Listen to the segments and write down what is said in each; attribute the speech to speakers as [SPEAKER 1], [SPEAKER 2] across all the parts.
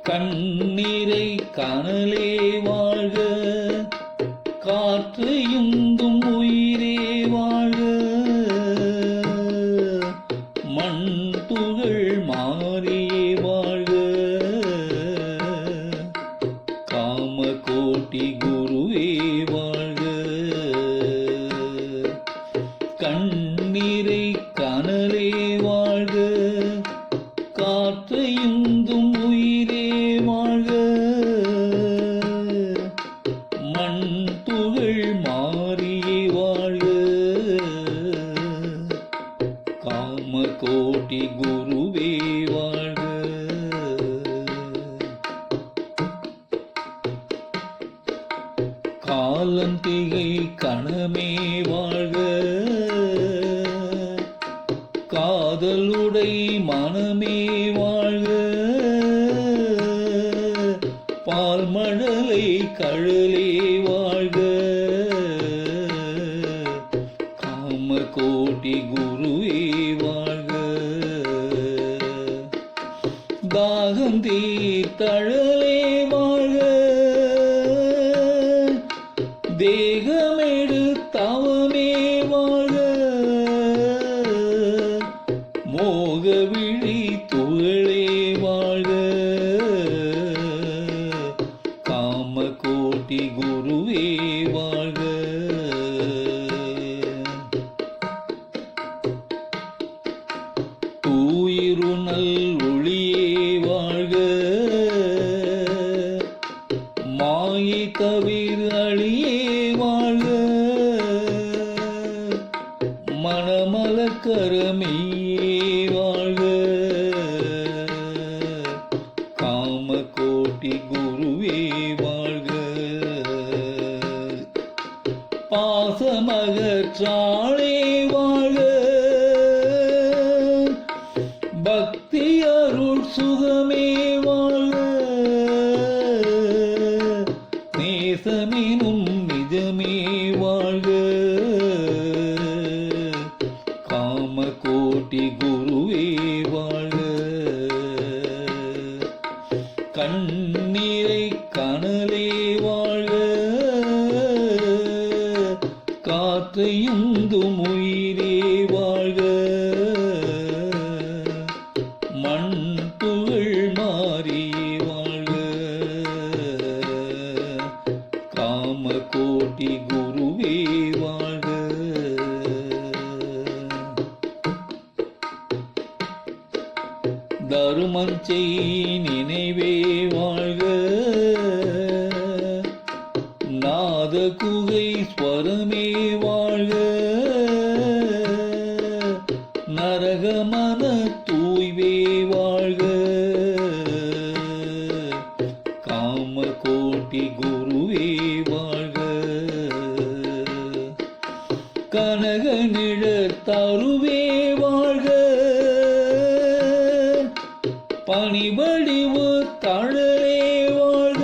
[SPEAKER 1] கண்ணீரை கனலே வாழ்க, காற்றையுந்தும் உயிரே வாழ்க, மண் துகள் மாறியே வாழ்க, காமகோட்டி குருவே வாழ்க. கண்ணீரை கனலே வாழ்க, காற்றையுந்தும் உயிரே வாழ்க, மண் துகள் மாறியே வாழ்க, காமகோட்டி குருவே வாழ்க. காலந்திகை கணமே வாழ்க, காதலுடை மனமே வாழ்க, பால்மழலை கழலே வாழ்க, காமகோட்டி குருவே வாழ்க. தாகம் தீர்த்தழலே வாழ்க, தேகமெடுத்தவமே வாழ்க, மோகவிழி துகளே வாழ்க, காமகோட்டி குருவே வாழ்க. தூயிரு நல் ஒளியே வாழ்க, மாயை தவிர அழியே வாழ்க, மணமலக்கரமையே வாழ்க, காமகோட்டி குருவே வாழ்க. பாசமகற்றாளே வாழ்க, பக்தி அருள் சுகமே வாழ்க, நேசமெனும் நிஜமே வாழ்க, காமகோட்டி குருவே வாழ்க. கண்ணீரை கனலே வாழ்க, காற்றையுந்தும் உயிரே வாழ்க, மண் துகள் மாறியே வாழ்க, காமகோட்டி குருவே வாழ்க. தருமஞ்செய் நினைவே வாழ்க, நாத குகை ஸ்வரமே வாழ்க, நரகமன தூய்வே வாழ்க, காமகோட்டி குருவே வாழ்க. கனக நிழற் தருவே வாழ்க, பணிவடிவு தழலே வாழ்க,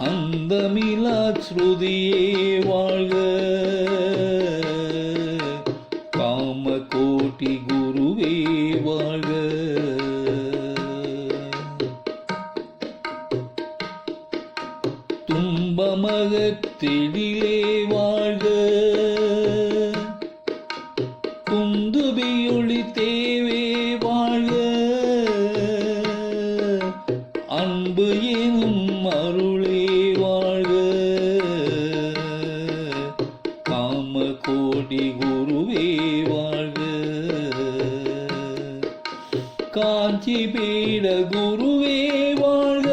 [SPEAKER 1] அந்தமிலா ஸ்ருதியே வாழ்க, காமகோட்டி குருவே வாழ்க. துன்பமகத்திடிலே வாழ்க, குந்துபியொளி தேவே வாழ்க, அன்பு எனும் அருளே வாழ்க, காமகோட்டி குருவே வாழ்க. காஞ்சி பீட குருவே வாழ்க,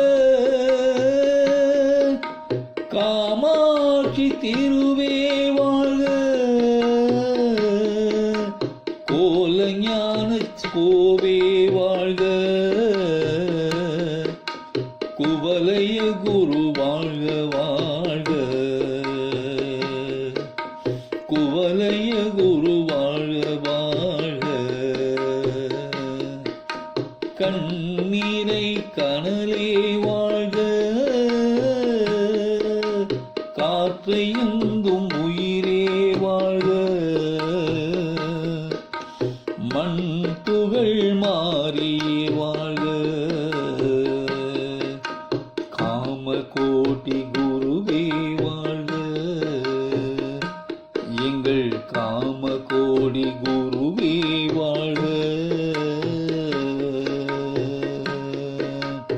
[SPEAKER 1] காமாட்சி திருவே வாழ்க, கோலஞான கோவே வாழ்க, குவலய குரு வாழ்க வாழ்க, குவலய குரு வாழ்க வாழ்க. கண்ணீரை கனலே வாழ்க, காற்றையுந்தும் உயிரே வாழ்க, மண் துகள் மாறியே வாழ்க, காமகோடி குருவே வாழ்க